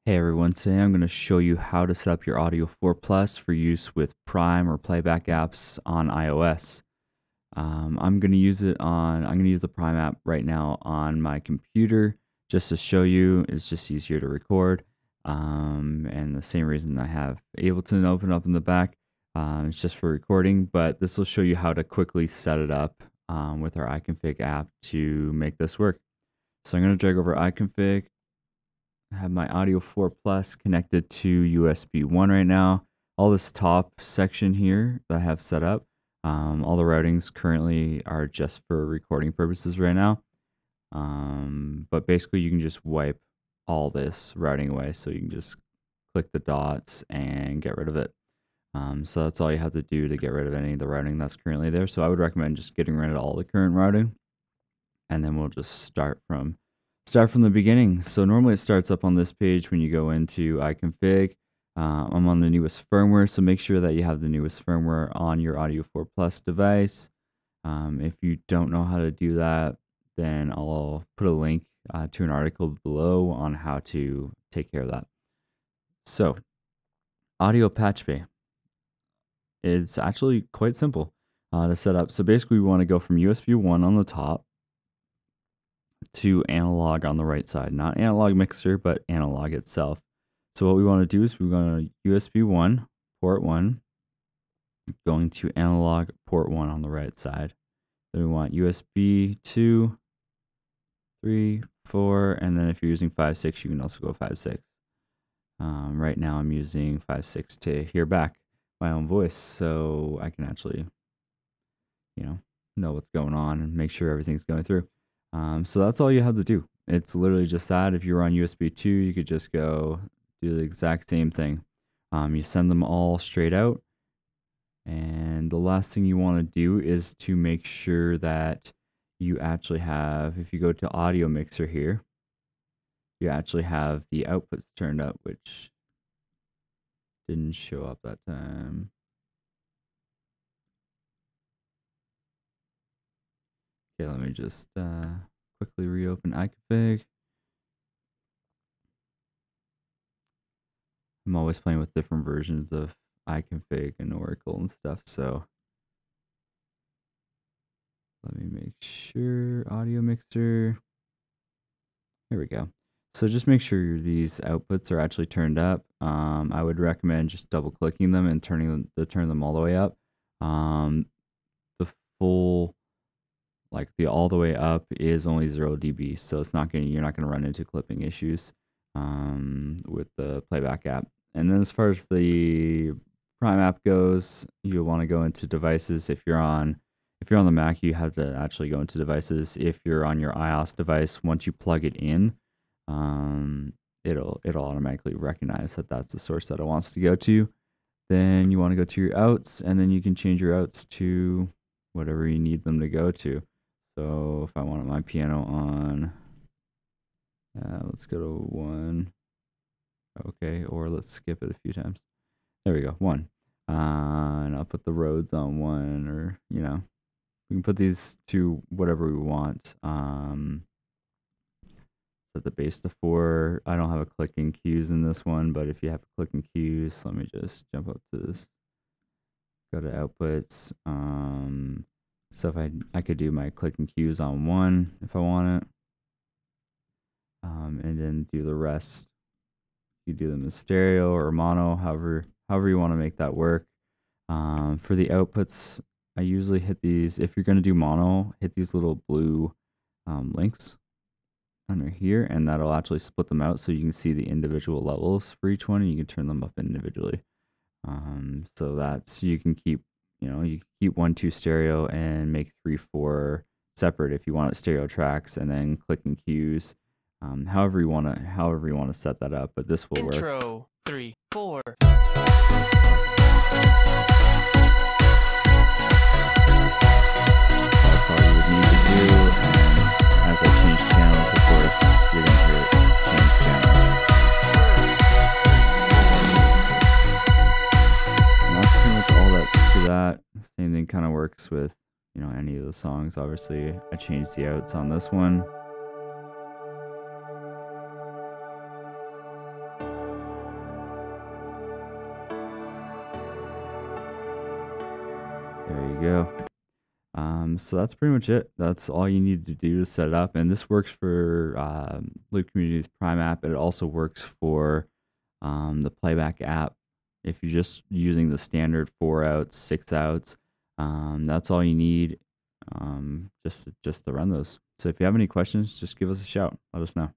Hey everyone, today I'm going to show you how to set up your Audio 4 Plus for use with Prime or Playback apps on iOS. I'm going to use the Prime app right now on my computer just to show you. It's just easier to record. And the same reason I have Ableton open up in the back, it's just for recording, but this will show you how to quickly set it up with our iConfig app to make this work. So I'm going to drag over iConfig. I have my Audio 4 Plus connected to USB 1 right now. All this top section here that I have set up, all the routings currently are just for recording purposes right now. But basically you can just wipe all this routing away. So you can just click the dots and get rid of it. So that's all you have to do to get rid of any of the routing that's currently there. So I would recommend just getting rid of all the current routing. And then we'll just start from the beginning. So normally it starts up on this page when you go into iConfig. I'm on the newest firmware, so make sure that you have the newest firmware on your Audio 4 Plus device. If you don't know how to do that, then I'll put a link to an article below on how to take care of that. So, Audio Patch Bay. It's actually quite simple to set up. So basically we want to go from USB 1 on the top to analog on the right side, not analog mixer, but analog itself. So what we want to do is we're going to USB 1, port 1, going to analog port 1 on the right side. Then we want USB 2, 3, 4, and then if you're using 5.6, you can also go 5.6. Right now I'm using 5.6 to hear back my own voice, so I can actually, know what's going on and make sure everything's going through. So that's all you have to do. It's literally just that. If you're on USB 2, you could just go do the exact same thing. You send them all straight out. And the last thing you want to do is to make sure that you actually have, if you go to audio mixer here, you actually have the outputs turned up, which didn't show up that time. Okay, let me just quickly reopen iConfig. I'm always playing with different versions of iConfig and Oracle and stuff, so let me make sure audio mixer. Here we go. So just make sure these outputs are actually turned up. I would recommend just double clicking them and turn them all the way up. The full, like the all the way up, is only 0 dB, so you're not gonna run into clipping issues with the Playback app. And then as far as the Prime app goes, you'll want to go into devices. If you're on the Mac, you have to actually go into devices. If you're on your iOS device, once you plug it in, it'll automatically recognize that that's the source that it wants to go to. Then you want to go to your outs, and then you can change your outs to whatever you need them to go to. So if I wanted my piano on, let's go to 1. Okay, or let's skip it a few times. There we go, 1. And I'll put the Rhodes on 1, or we can put these to whatever we want. Set the bass to 4. I don't have a clicking cues in this one, but if you have clicking cues, let me just jump up to this. Go to outputs. So if I could do my clicking cues on 1 if I want it, and then do the rest. You do them in stereo or mono, however you want to make that work. For the outputs, I usually hit these. If you're going to do mono, hit these little blue links under here, and that'll actually split them out so you can see the individual levels for each one, and you can turn them up individually. So that's, you can keep, you can keep 1, 2 stereo and make 3, 4 separate if you want it stereo tracks, and then clicking cues. However you want to set that up, but this will work. Intro 3, 4. That's all you would need to do. And as I change channels, of course, you're gonna hear it change channels. And that's pretty much all that's to that. Same thing kind of works with any of the songs. Obviously, I changed the outs on this one. There you go. So that's pretty much it. That's all you need to do to set it up. And this works for Loop Community's Prime app. It also works for the Playback app. If you're just using the standard 4 outs, 6 outs, that's all you need just to run those. So if you have any questions, just give us a shout. Let us know.